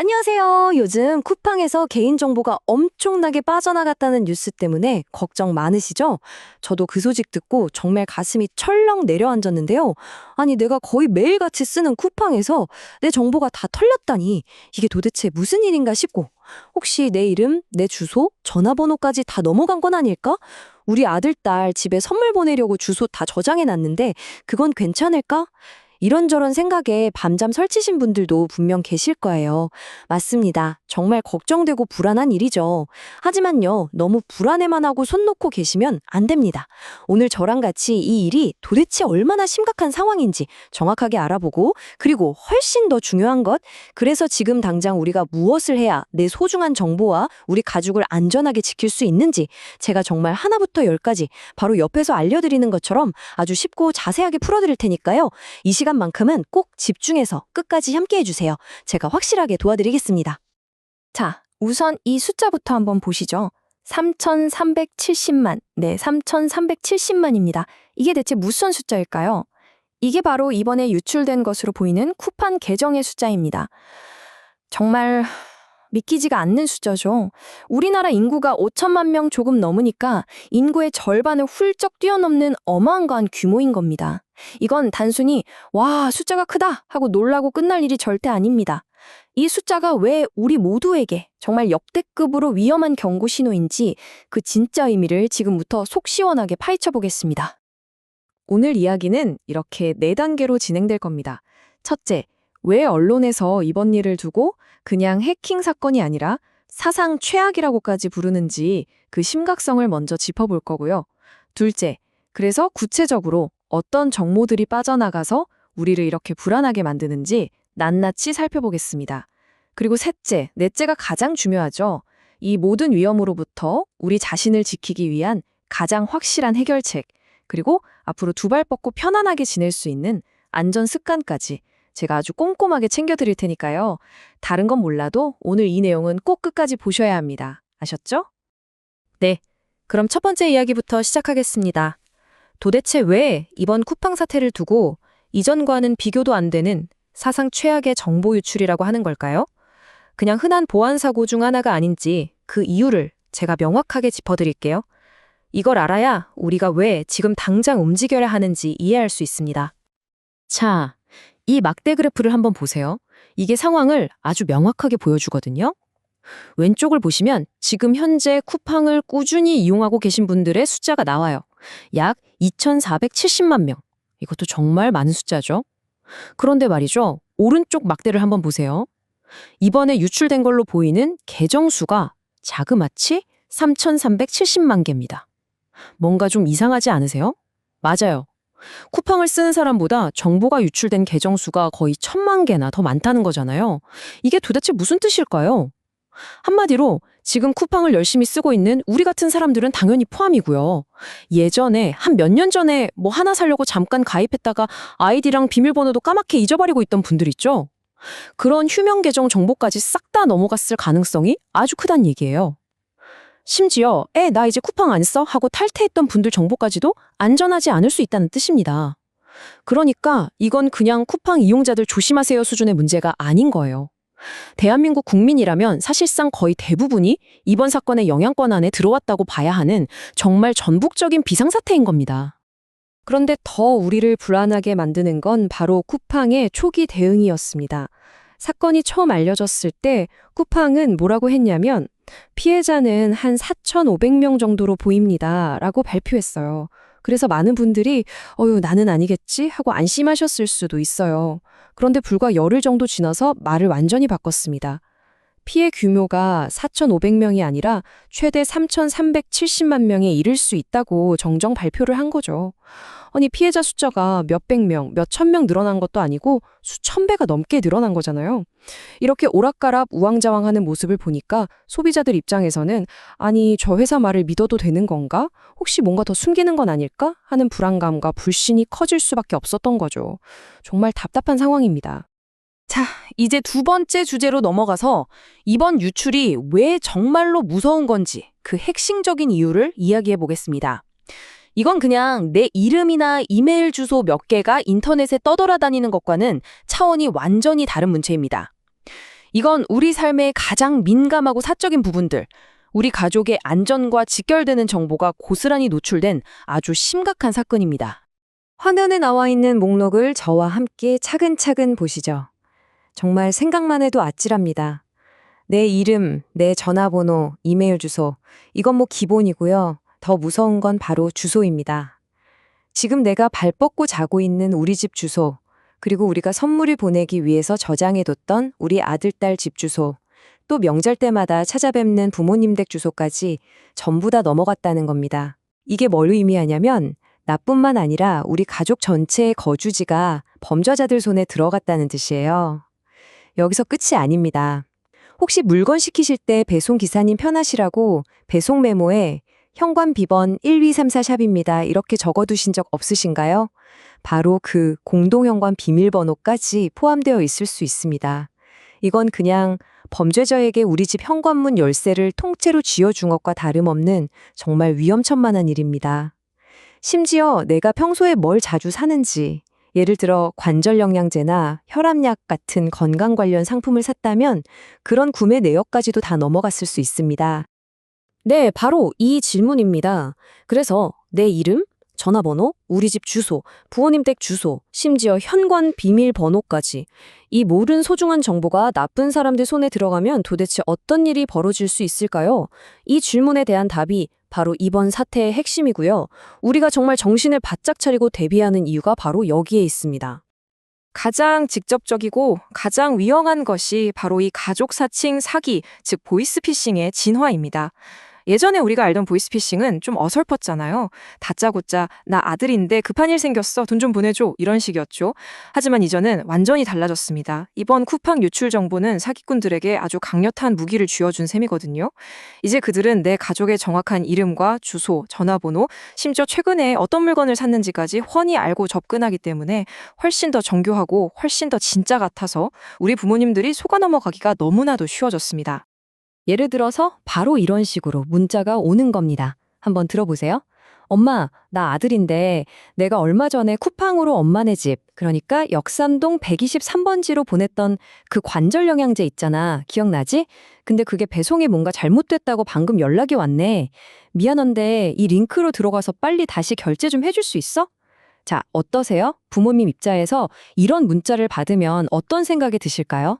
안녕하세요. 요즘 쿠팡에서 개인정보가 엄청나게 빠져나갔다는 뉴스 때문에 걱정 많으시죠? 저도 그 소식 듣고 정말 가슴이 철렁 내려앉았는데요. 아니, 내가 거의 매일같이 쓰는 쿠팡에서 내 정보가 다 털렸다니 이게 도대체 무슨 일인가 싶고 혹시 내 이름, 내 주소, 전화번호까지 다 넘어간 건 아닐까? 우리 아들, 딸 집에 선물 보내려고 주소 다 저장해놨는데 그건 괜찮을까? 이런저런 생각에 밤잠 설치신 분들도 분명 계실 거예요. 맞습니다. 정말 걱정되고 불안한 일이죠. 하지만요, 너무 불안해만 하고 손 놓고 계시면 안 됩니다. 오늘 저랑 같이 이 일이 도대체 얼마나 심각한 상황인지 정확하게 알아보고, 그리고 훨씬 더 중요한 것, 그래서 지금 당장 우리가 무엇을 해야 내 소중한 정보와 우리 가족을 안전하게 지킬 수 있는지 제가 정말 하나부터 열까지 바로 옆에서 알려드리는 것처럼 아주 쉽고 자세하게 풀어드릴 테니까요. 이 시간만큼은 꼭 집중해서 끝까지 함께 해주세요. 제가 확실하게 도와드리겠습니다. 자, 우선 이 숫자부터 한번 보시죠. 3,370만. 네, 3,370만입니다. 이게 대체 무슨 숫자일까요? 이게 바로 이번에 유출된 것으로 보이는 쿠팡 계정의 숫자입니다. 정말 믿기지가 않는 숫자죠. 우리나라 인구가 5천만 명 조금 넘으니까 인구의 절반을 훌쩍 뛰어넘는 어마어마한 규모인 겁니다. 이건 단순히 와, 숫자가 크다 하고 놀라고 끝날 일이 절대 아닙니다. 이 숫자가 왜 우리 모두에게 정말 역대급으로 위험한 경고 신호인지 그 진짜 의미를 지금부터 속 시원하게 파헤쳐 보겠습니다. 오늘 이야기는 이렇게 4단계로 진행될 겁니다. 첫째, 왜 언론에서 이번 일을 두고 그냥 해킹 사건이 아니라 사상 최악이라고까지 부르는지 그 심각성을 먼저 짚어볼 거고요. 둘째, 그래서 구체적으로 어떤 정보들이 빠져나가서 우리를 이렇게 불안하게 만드는지 낱낱이 살펴보겠습니다. 그리고 셋째, 넷째가 가장 중요하죠. 이 모든 위험으로부터 우리 자신을 지키기 위한 가장 확실한 해결책, 그리고 앞으로 두 발 뻗고 편안하게 지낼 수 있는 안전 습관까지 제가 아주 꼼꼼하게 챙겨드릴 테니까요. 다른 건 몰라도 오늘 이 내용은 꼭 끝까지 보셔야 합니다. 아셨죠? 네, 그럼 첫 번째 이야기부터 시작하겠습니다. 도대체 왜 이번 쿠팡 사태를 두고 이전과는 비교도 안 되는 사상 최악의 정보 유출이라고 하는 걸까요? 그냥 흔한 보안 사고 중 하나가 아닌지 그 이유를 제가 명확하게 짚어드릴게요. 이걸 알아야 우리가 왜 지금 당장 움직여야 하는지 이해할 수 있습니다. 자, 이 막대 그래프를 한번 보세요. 이게 상황을 아주 명확하게 보여주거든요. 왼쪽을 보시면 지금 현재 쿠팡을 꾸준히 이용하고 계신 분들의 숫자가 나와요. 약 2,470만 명. 이것도 정말 많은 숫자죠. 그런데 말이죠. 오른쪽 막대를 한번 보세요. 이번에 유출된 걸로 보이는 계정 수가 자그마치 3,370만 개입니다. 뭔가 좀 이상하지 않으세요? 맞아요. 쿠팡을 쓰는 사람보다 정보가 유출된 계정 수가 거의 1,000만 개나 더 많다는 거잖아요. 이게 도대체 무슨 뜻일까요? 한마디로 지금 쿠팡을 열심히 쓰고 있는 우리 같은 사람들은 당연히 포함이고요. 예전에 한 몇 년 전에 뭐 하나 사려고 잠깐 가입했다가 아이디랑 비밀번호도 까맣게 잊어버리고 있던 분들 있죠? 그런 휴명 계정 정보까지 싹 다 넘어갔을 가능성이 아주 크단 얘기예요. 심지어 나 이제 쿠팡 안 써? 하고 탈퇴했던 분들 정보까지도 안전하지 않을 수 있다는 뜻입니다. 그러니까 이건 그냥 쿠팡 이용자들 조심하세요 수준의 문제가 아닌 거예요. 대한민국 국민이라면 사실상 거의 대부분이 이번 사건의 영향권 안에 들어왔다고 봐야 하는 정말 전국적인 비상사태인 겁니다. 그런데 더 우리를 불안하게 만드는 건 바로 쿠팡의 초기 대응이었습니다. 사건이 처음 알려졌을 때 쿠팡은 뭐라고 했냐면 피해자는 한 4,500명 정도로 보입니다 라고 발표했어요. 그래서 많은 분들이 나는 아니겠지 하고 안심하셨을 수도 있어요. 그런데 불과 열흘 정도 지나서 말을 완전히 바꿨습니다. 피해 규모가 4,500명이 아니라 최대 3,370만 명에 이를 수 있다고 정정 발표를 한 거죠. 아니, 피해자 숫자가 몇백 명, 몇천 명 늘어난 것도 아니고 수천 배가 넘게 늘어난 거잖아요. 이렇게 오락가락 우왕좌왕하는 모습을 보니까 소비자들 입장에서는 아니, 저 회사 말을 믿어도 되는 건가? 혹시 뭔가 더 숨기는 건 아닐까? 하는 불안감과 불신이 커질 수밖에 없었던 거죠. 정말 답답한 상황입니다. 자, 이제 두 번째 주제로 넘어가서 이번 유출이 왜 정말로 무서운 건지 그 핵심적인 이유를 이야기해 보겠습니다. 이건 그냥 내 이름이나 이메일 주소 몇 개가 인터넷에 떠돌아다니는 것과는 차원이 완전히 다른 문제입니다. 이건 우리 삶의 가장 민감하고 사적인 부분들, 우리 가족의 안전과 직결되는 정보가 고스란히 노출된 아주 심각한 사건입니다. 화면에 나와 있는 목록을 저와 함께 차근차근 보시죠. 정말 생각만 해도 아찔합니다. 내 이름, 내 전화번호, 이메일 주소. 이건 뭐 기본이고요. 더 무서운 건 바로 주소입니다. 지금 내가 발 뻗고 자고 있는 우리 집 주소, 그리고 우리가 선물을 보내기 위해서 저장해뒀던 우리 아들, 딸 집 주소, 또 명절 때마다 찾아뵙는 부모님 댁 주소까지 전부 다 넘어갔다는 겁니다. 이게 뭘 의미하냐면 나뿐만 아니라 우리 가족 전체의 거주지가 범죄자들 손에 들어갔다는 뜻이에요. 여기서 끝이 아닙니다. 혹시 물건 시키실 때 배송 기사님 편하시라고 배송 메모에 현관 비번 1234샵입니다. 이렇게 적어두신 적 없으신가요? 바로 그 공동현관 비밀번호까지 포함되어 있을 수 있습니다. 이건 그냥 범죄자에게 우리 집 현관문 열쇠를 통째로 쥐어준 것과 다름없는 정말 위험천만한 일입니다. 심지어 내가 평소에 뭘 자주 사는지, 예를 들어 관절영양제나 혈압약 같은 건강 관련 상품을 샀다면 그런 구매 내역까지도 다 넘어갔을 수 있습니다. 네, 바로 이 질문입니다. 그래서 내 이름, 전화번호, 우리 집 주소, 부모님 댁 주소, 심지어 현관 비밀번호까지 이 모든 소중한 정보가 나쁜 사람들 손에 들어가면 도대체 어떤 일이 벌어질 수 있을까요? 이 질문에 대한 답이 바로 이번 사태의 핵심이고요. 우리가 정말 정신을 바짝 차리고 대비하는 이유가 바로 여기에 있습니다. 가장 직접적이고 가장 위험한 것이 바로 이 가족 사칭 사기, 즉 보이스피싱의 진화입니다. 예전에 우리가 알던 보이스피싱은 좀 어설펐잖아요. 다짜고짜 나 아들인데 급한 일 생겼어. 돈 좀 보내줘. 이런 식이었죠. 하지만 이전은 완전히 달라졌습니다. 이번 쿠팡 유출 정보는 사기꾼들에게 아주 강력한 무기를 쥐어준 셈이거든요. 이제 그들은 내 가족의 정확한 이름과 주소, 전화번호, 심지어 최근에 어떤 물건을 샀는지까지 훤히 알고 접근하기 때문에 훨씬 더 정교하고 훨씬 더 진짜 같아서 우리 부모님들이 속아 넘어가기가 너무나도 쉬워졌습니다. 예를 들어서 바로 이런 식으로 문자가 오는 겁니다. 한번 들어보세요. 엄마, 나 아들인데 내가 얼마 전에 쿠팡으로 엄마네 집, 그러니까 역삼동 123번지로 보냈던 그 관절 영양제 있잖아. 기억나지? 근데 그게 배송이 뭔가 잘못됐다고 방금 연락이 왔네. 미안한데 이 링크로 들어가서 빨리 다시 결제 좀 해줄 수 있어? 자, 어떠세요? 부모님 입장에서 이런 문자를 받으면 어떤 생각이 드실까요?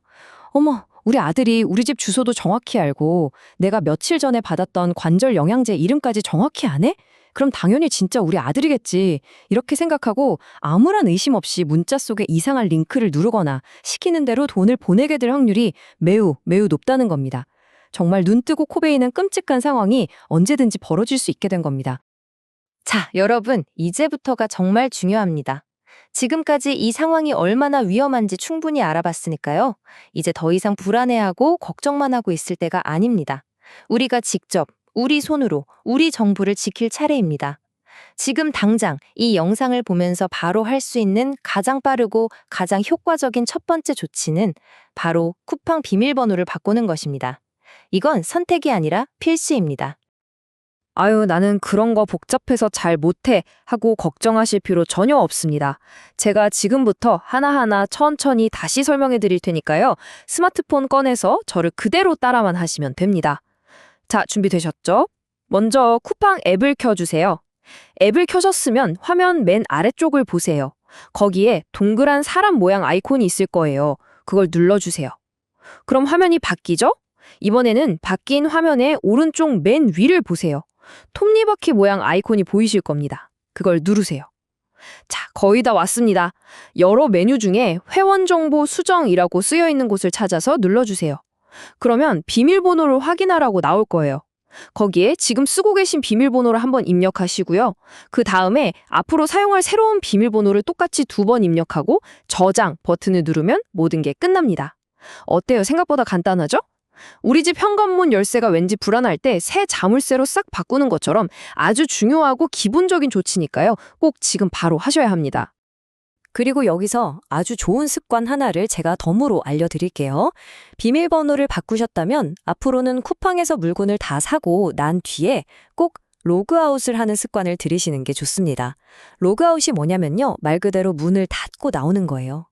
어머, 우리 아들이 우리 집 주소도 정확히 알고 내가 며칠 전에 받았던 관절 영양제 이름까지 정확히 아네? 그럼 당연히 진짜 우리 아들이겠지. 이렇게 생각하고 아무런 의심 없이 문자 속에 이상한 링크를 누르거나 시키는 대로 돈을 보내게 될 확률이 매우 높다는 겁니다. 정말 눈 뜨고 코 베이는 끔찍한 상황이 언제든지 벌어질 수 있게 된 겁니다. 자, 여러분, 이제부터가 정말 중요합니다. 지금까지 이 상황이 얼마나 위험한지 충분히 알아봤으니까요. 이제 더 이상 불안해하고 걱정만 하고 있을 때가 아닙니다. 우리가 직접 우리 손으로 우리 정보를 지킬 차례입니다. 지금 당장 이 영상을 보면서 바로 할 수 있는 가장 빠르고 가장 효과적인 첫 번째 조치는 바로 쿠팡 비밀번호를 바꾸는 것입니다. 이건 선택이 아니라 필수입니다. 아유, 나는 그런 거 복잡해서 잘 못해 하고 걱정하실 필요 전혀 없습니다. 제가 지금부터 하나하나 천천히 다시 설명해 드릴 테니까요. 스마트폰 꺼내서 저를 그대로 따라만 하시면 됩니다. 자, 준비되셨죠? 먼저 쿠팡 앱을 켜주세요. 앱을 켜셨으면 화면 맨 아래쪽을 보세요. 거기에 동그란 사람 모양 아이콘이 있을 거예요. 그걸 눌러주세요. 그럼 화면이 바뀌죠? 이번에는 바뀐 화면의 오른쪽 맨 위를 보세요. 톱니바퀴 모양 아이콘이 보이실 겁니다. 그걸 누르세요. 자, 거의 다 왔습니다. 여러 메뉴 중에 회원 정보 수정이라고 쓰여 있는 곳을 찾아서 눌러주세요. 그러면 비밀번호를 확인하라고 나올 거예요. 거기에 지금 쓰고 계신 비밀번호를 한번 입력하시고요. 그 다음에 앞으로 사용할 새로운 비밀번호를 똑같이 2번 입력하고 저장 버튼을 누르면 모든 게 끝납니다. 어때요? 생각보다 간단하죠? 우리 집 현관문 열쇠가 왠지 불안할 때 새 자물쇠로 싹 바꾸는 것처럼 아주 중요하고 기본적인 조치니까요. 꼭 지금 바로 하셔야 합니다. 그리고 여기서 아주 좋은 습관 하나를 제가 덤으로 알려드릴게요. 비밀번호를 바꾸셨다면 앞으로는 쿠팡에서 물건을 다 사고 난 뒤에 꼭 로그아웃을 하는 습관을 들이시는 게 좋습니다. 로그아웃이 뭐냐면요. 말 그대로 문을 닫고 나오는 거예요.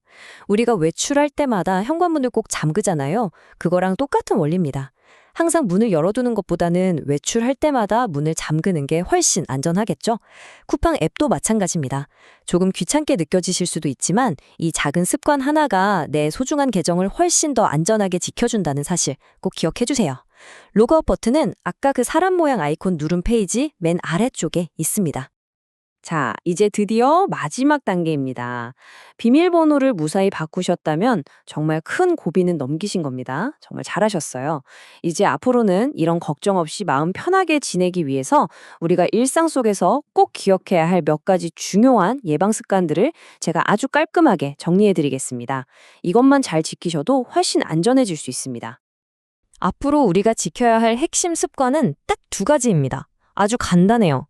우리가 외출할 때마다 현관문을 꼭 잠그잖아요. 그거랑 똑같은 원리입니다. 항상 문을 열어두는 것보다는 외출할 때마다 문을 잠그는 게 훨씬 안전하겠죠? 쿠팡 앱도 마찬가지입니다. 조금 귀찮게 느껴지실 수도 있지만 이 작은 습관 하나가 내 소중한 계정을 훨씬 더 안전하게 지켜준다는 사실 꼭 기억해 주세요. 로그아웃 버튼은 아까 그 사람 모양 아이콘 누른 페이지 맨 아래쪽에 있습니다. 자, 이제 드디어 마지막 단계입니다. 비밀번호를 무사히 바꾸셨다면 정말 큰 고비는 넘기신 겁니다. 정말 잘하셨어요. 이제 앞으로는 이런 걱정 없이 마음 편하게 지내기 위해서 우리가 일상 속에서 꼭 기억해야 할 몇 가지 중요한 예방 습관들을 제가 아주 깔끔하게 정리해 드리겠습니다. 이것만 잘 지키셔도 훨씬 안전해질 수 있습니다. 앞으로 우리가 지켜야 할 핵심 습관은 딱 두 가지입니다. 아주 간단해요.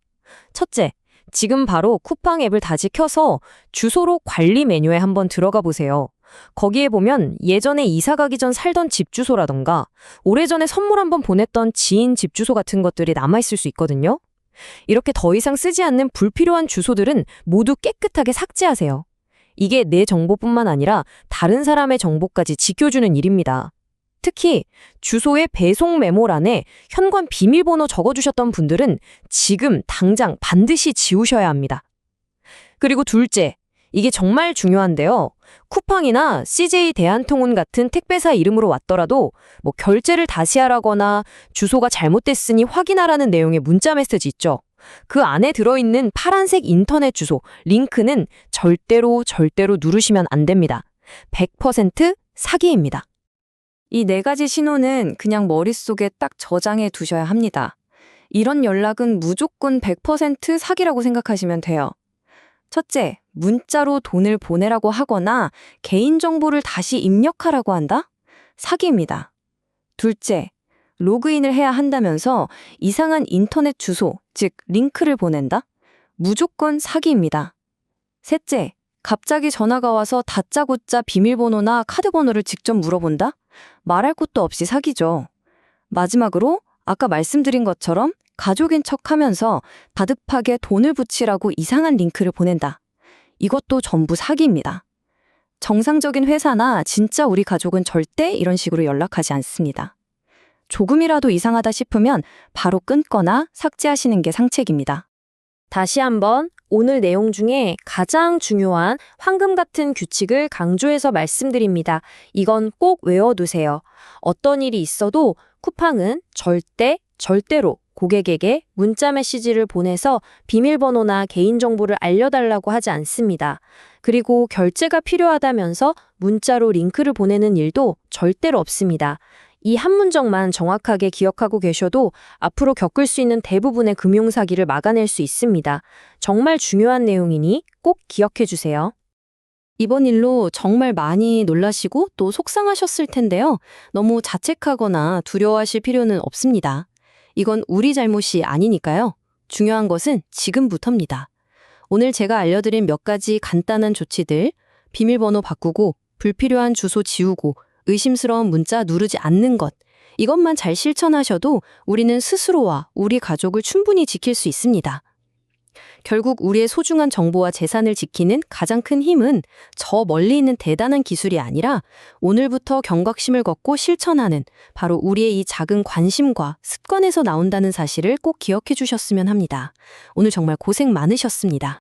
첫째, 지금 바로 쿠팡 앱을 다시 켜서 주소로 관리 메뉴에 한번 들어가 보세요. 거기에 보면 예전에 이사 가기 전 살던 집 주소라던가 오래전에 선물 한번 보냈던 지인 집 주소 같은 것들이 남아있을 수 있거든요. 이렇게 더 이상 쓰지 않는 불필요한 주소들은 모두 깨끗하게 삭제하세요. 이게 내 정보뿐만 아니라 다른 사람의 정보까지 지켜주는 일입니다. 특히 주소의 배송 메모란에 현관 비밀번호 적어주셨던 분들은 지금 당장 반드시 지우셔야 합니다. 그리고 둘째, 이게 정말 중요한데요. 쿠팡이나 CJ 대한통운 같은 택배사 이름으로 왔더라도 결제를 다시 하라거나 주소가 잘못됐으니 확인하라는 내용의 문자 메시지 있죠. 그 안에 들어있는 파란색 인터넷 주소, 링크는 절대로 누르시면 안 됩니다. 100% 사기입니다. 이 네 가지 신호는 그냥 머릿속에 딱 저장해 두셔야 합니다. 이런 연락은 무조건 100% 사기라고 생각하시면 돼요. 첫째, 문자로 돈을 보내라고 하거나 개인정보를 다시 입력하라고 한다? 사기입니다. 둘째, 로그인을 해야 한다면서 이상한 인터넷 주소, 즉 링크를 보낸다? 무조건 사기입니다. 셋째, 갑자기 전화가 와서 다짜고짜 비밀번호나 카드번호를 직접 물어본다? 말할 것도 없이 사기죠. 마지막으로 아까 말씀드린 것처럼 가족인 척하면서 다급하게 돈을 붙이라고 이상한 링크를 보낸다. 이것도 전부 사기입니다. 정상적인 회사나 진짜 우리 가족은 절대 이런 식으로 연락하지 않습니다. 조금이라도 이상하다 싶으면 바로 끊거나 삭제하시는 게 상책입니다. 다시 한번 오늘 내용 중에 가장 중요한 황금 같은 규칙을 강조해서 말씀드립니다. 이건 꼭 외워두세요. 어떤 일이 있어도 쿠팡은 절대로 고객에게 문자 메시지를 보내서 비밀번호나 개인정보를 알려달라고 하지 않습니다. 그리고 결제가 필요하다면서 문자로 링크를 보내는 일도 절대로 없습니다. 이 한 문장만 정확하게 기억하고 계셔도 앞으로 겪을 수 있는 대부분의 금융사기를 막아낼 수 있습니다. 정말 중요한 내용이니 꼭 기억해 주세요. 이번 일로 정말 많이 놀라시고 또 속상하셨을 텐데요. 너무 자책하거나 두려워하실 필요는 없습니다. 이건 우리 잘못이 아니니까요. 중요한 것은 지금부터입니다. 오늘 제가 알려드린 몇 가지 간단한 조치들, 비밀번호 바꾸고, 불필요한 주소 지우고, 의심스러운 문자 누르지 않는 것, 이것만 잘 실천하셔도 우리는 스스로와 우리 가족을 충분히 지킬 수 있습니다. 결국 우리의 소중한 정보와 재산을 지키는 가장 큰 힘은 저 멀리 있는 대단한 기술이 아니라 오늘부터 경각심을 갖고 실천하는 바로 우리의 이 작은 관심과 습관에서 나온다는 사실을 꼭 기억해 주셨으면 합니다. 오늘 정말 고생 많으셨습니다.